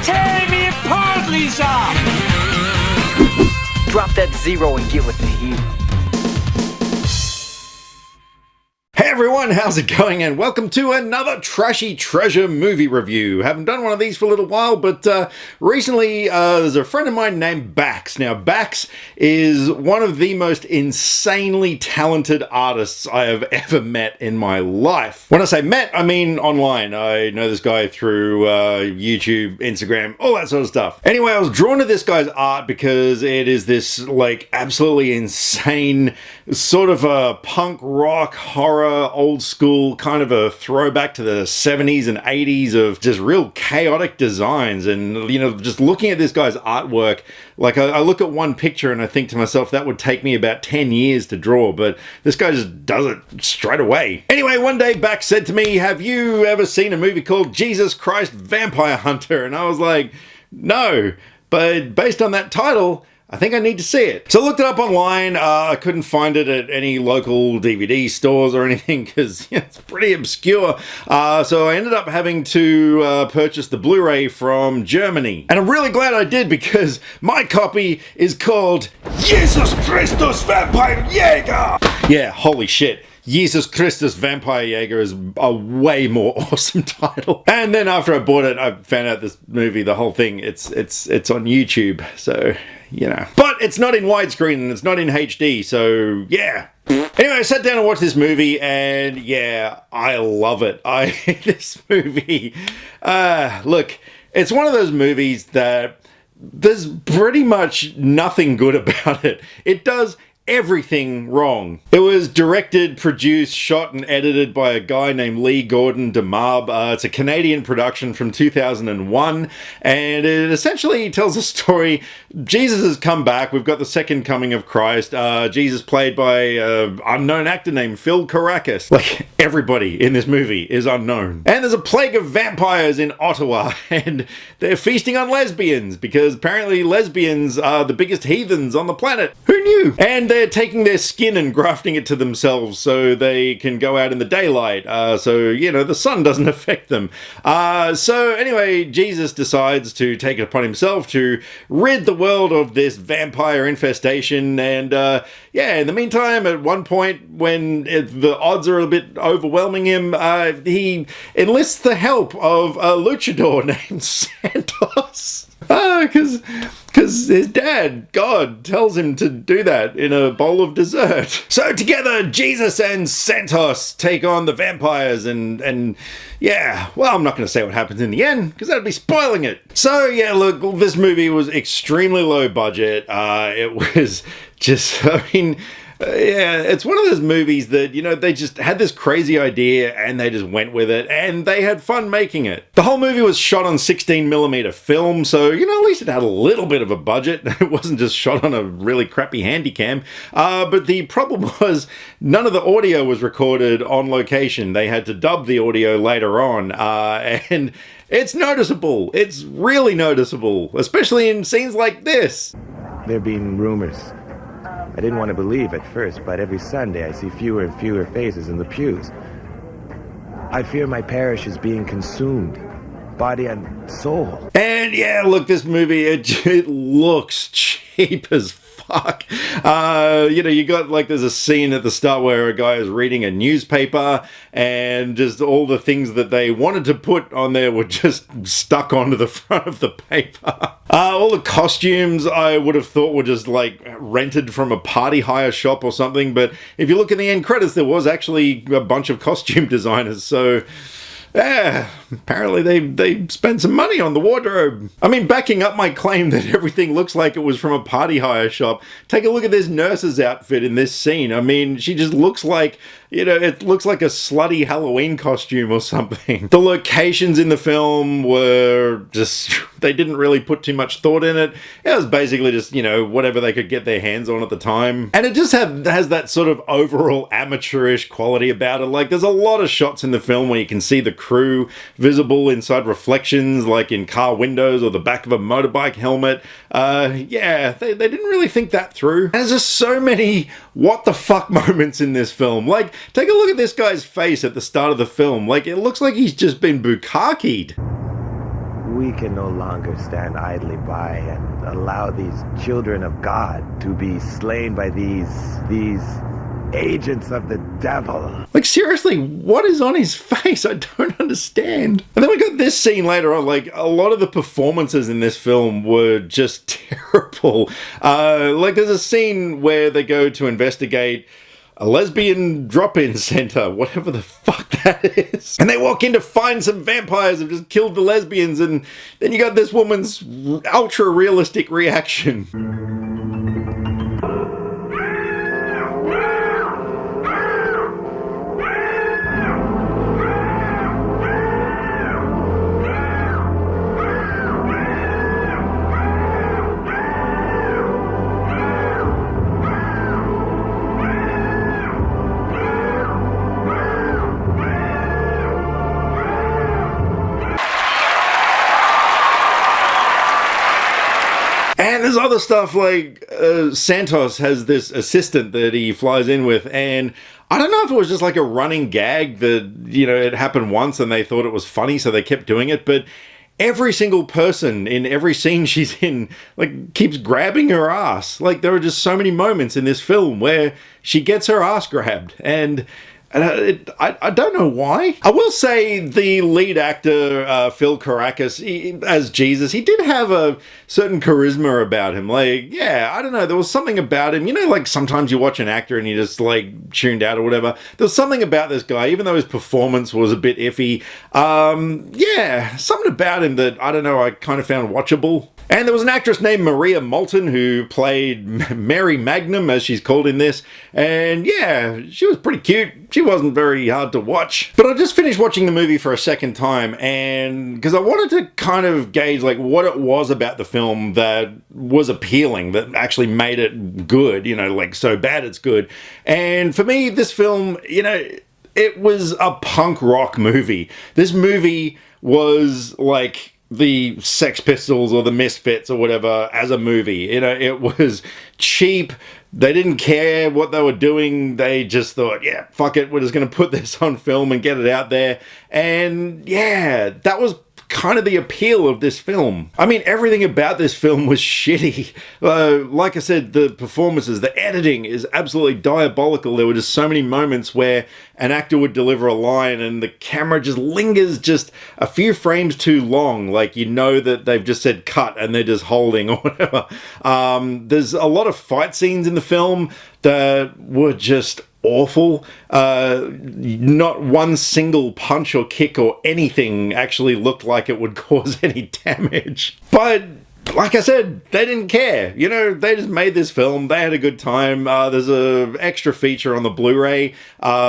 Tear me apart, Lisa! Drop that zero and get with the heat. Hey everyone, how's it going? And welcome to another trashy treasure movie review. Haven't done one of these for a little while, but recently there's a friend of mine named Bax. Now, Bax is one of the most insanely talented artists I have ever met in my life. When I say met, I mean online. I know this guy through YouTube, Instagram, all that sort of stuff. Anyway, I was drawn to this guy's art because it is this like absolutely insane sort of a punk rock horror old school kind of a throwback to the 70s and 80s of just real chaotic designs. And you know, just looking at this guy's artwork, like I look at one picture and I think to myself that would take me about 10 years to draw, but this guy just does it straight away. Anyway, one day Bax said to me, have you ever seen a movie called Jesus Christ Vampire Hunter? And I was like, no, but based on that title, I think I need to see it. So I looked it up online. I couldn't find it at any local DVD stores or anything because it's pretty obscure. So I ended up having to purchase the Blu-ray from Germany. And I'm really glad I did because my copy is called Jesus Christus Vampire Jäger! Yeah, holy shit. Jesus Christus Vampire Jäger is a way more awesome title. And then after I bought it, I found out this movie, the whole thing, it's on YouTube. So, you know. But it's not in widescreen and it's not in HD, so yeah. Anyway, I sat down and watched this movie and yeah, I love it. This movie, look, it's one of those movies that there's pretty much nothing good about it. It does everything wrong. It was directed, produced, shot, and edited by a guy named Lee Gordon DeMarb. It's a Canadian production from 2001, and it essentially tells a story. Jesus has come back. We've got the second coming of Christ. Jesus played by an unknown actor named Phil Caracas. Like, everybody in this movie is unknown. And there's a plague of vampires in Ottawa, and they're feasting on lesbians, because apparently lesbians are the biggest heathens on the planet. Who knew? And they're taking their skin and grafting it to themselves so they can go out in the daylight, so you know the sun doesn't affect them. So anyway, Jesus decides to take it upon himself to rid the world of this vampire infestation, and yeah, in the meantime, at one point when the odds are a bit overwhelming him, he enlists the help of a luchador named Santos. Because his dad, God, tells him to do that in a bowl of dessert. So together, Jesus and Santos take on the vampires and yeah, well, I'm not going to say what happens in the end because that'd be spoiling it. So yeah, look, this movie was extremely low budget. It was just, I mean, yeah, it's one of those movies that, you know, they just had this crazy idea and they just went with it and they had fun making it. The whole movie was shot on 16mm film, so, you know, at least it had a little bit of a budget. It wasn't just shot on a really crappy handycam. But the problem was none of the audio was recorded on location. They had to dub the audio later on, and it's noticeable. It's really noticeable, especially in scenes like this. There have been rumors. I didn't want to believe at first, but every Sunday I see fewer and fewer faces in the pews. I fear my parish is being consumed, body and soul. And yeah, look, this movie, it looks cheap as fuck. You know, you got like, there's a scene at the start where a guy is reading a newspaper and just all the things that they wanted to put on there were just stuck onto the front of the paper. All the costumes I would have thought were just like rented from a party hire shop or something, but if you look in the end credits, there was actually a bunch of costume designers, so yeah, apparently they spent some money on the wardrobe. I mean, backing up my claim that everything looks like it was from a party hire shop, take a look at this nurse's outfit in this scene. I mean, she just looks like, you know, it looks like a slutty Halloween costume or something. The locations in the film were just, they didn't really put too much thought in it. It was basically just, you know, whatever they could get their hands on at the time. And it just has that sort of overall amateurish quality about it. Like, there's a lot of shots in the film where you can see the crew visible inside reflections, like in car windows or the back of a motorbike helmet. Yeah, they didn't really think that through. And there's just so many what the fuck moments in this film. Like, take a look at this guy's face at the start of the film. Like, it looks like he's just been bukkakied. We can no longer stand idly by and allow these children of God to be slain by these agents of the devil. Like, seriously, what is on his face? I don't understand. And then we got this scene later on. Like, a lot of the performances in this film were just terrible. Like, there's a scene where they go to investigate a lesbian drop-in center, whatever the fuck that is. And they walk in to find some vampires who've just killed the lesbians, and then you got this woman's ultra-realistic reaction. And there's other stuff like Santos has this assistant that he flies in with, and I don't know if it was just like a running gag that, you know, it happened once and they thought it was funny, so they kept doing it, but every single person in every scene she's in, like, keeps grabbing her ass. Like, there are just so many moments in this film where she gets her ass grabbed, and I don't know why. I will say the lead actor, Phil Caracas, as Jesus, he did have a certain charisma about him. Like, yeah, I don't know, there was something about him. You know, like, sometimes you watch an actor and you just, like, tuned out or whatever. There was something about this guy, even though his performance was a bit iffy. Yeah, something about him that, I don't know, I kind of found watchable. And there was an actress named Maria Moulton who played Mary Magnum, as she's called in this. And yeah, she was pretty cute. She wasn't very hard to watch. But I just finished watching the movie for a second time, and because I wanted to kind of gauge like what it was about the film that was appealing, that actually made it good, you know, like so bad it's good. And for me, this film, you know, it was a punk rock movie. This movie was like the Sex Pistols or the Misfits or whatever as a movie. You know, it was cheap. They didn't care what they were doing. They just thought, yeah, fuck it, we're just going to put this on film and get it out there. And yeah, that was kind of the appeal of this film. I mean, everything about this film was shitty. Like I said, the performances, the editing is absolutely diabolical. There were just so many moments where an actor would deliver a line and the camera just lingers just a few frames too long. Like, you know that they've just said cut and they're just holding or whatever. There's a lot of fight scenes in the film that were just awful. Not one single punch or kick or anything actually looked like it would cause any damage. But like I said, they didn't care. You know, they just made this film. They had a good time. There's a extra feature on the Blu-ray,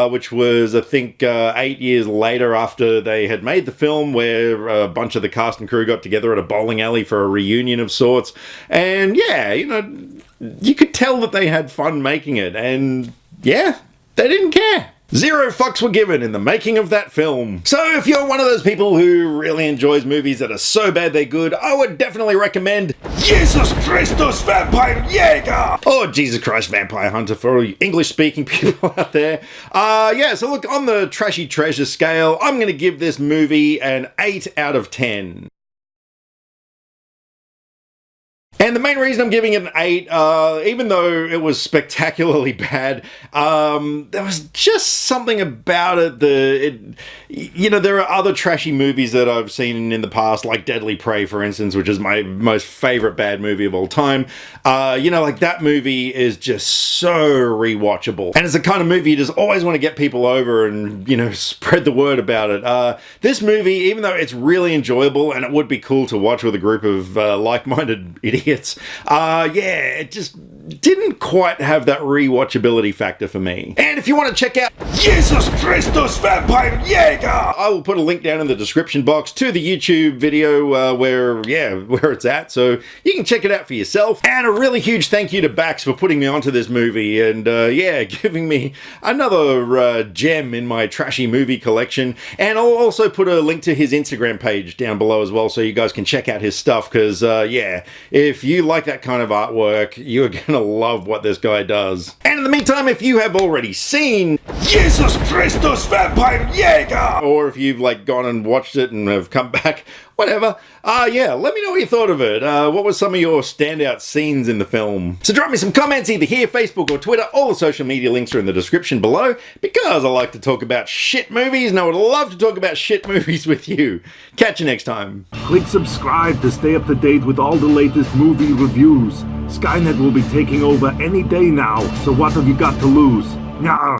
which was, I think, 8 years later after they had made the film, where a bunch of the cast and crew got together at a bowling alley for a reunion of sorts. And yeah, you know, you could tell that they had fun making it. And yeah, they didn't care. Zero fucks were given in the making of that film. So if you're one of those people who really enjoys movies that are so bad they're good, I would definitely recommend Jesus Christus Vampire Jäger! Or Jesus Christ Vampire Hunter for all you English-speaking people out there. Yeah, so look, on the Trashy Treasure scale, I'm going to give this movie an 8 out of 10. And the main reason I'm giving it an 8, even though it was spectacularly bad, there was just something about it you know, there are other trashy movies that I've seen in the past, like Deadly Prey, for instance, which is my most favorite bad movie of all time. You know, like, that movie is just so rewatchable. And it's the kind of movie you just always want to get people over and, you know, spread the word about it. This movie, even though it's really enjoyable and it would be cool to watch with a group of like-minded idiots, yeah, it just didn't quite have that rewatchability factor for me. And if you want to check out Jesus Christus Vampire Jäger, I will put a link down in the description box to the YouTube video where it's at, so you can check it out for yourself. And a really huge thank you to Bax for putting me onto this movie and yeah, giving me another gem in my trashy movie collection. And I'll also put a link to his Instagram page down below as well, so you guys can check out his stuff, because yeah, if you like that kind of artwork, you're gonna gonna love what this guy does. And in the meantime, if you have already seen Jesus Christus Vampire Jäger, or if you've like gone and watched it and have come back, whatever, yeah, let me know what you thought of it. What were some of your standout scenes in the film? So drop me some comments either here, Facebook or Twitter. All the social media links are in the description below, because I like to talk about shit movies and I would love to talk about shit movies with you. Catch you next time. Click subscribe to stay up to date with all the latest movie reviews. Skynet will be taking over any day now, so what have you got to lose? Nyah.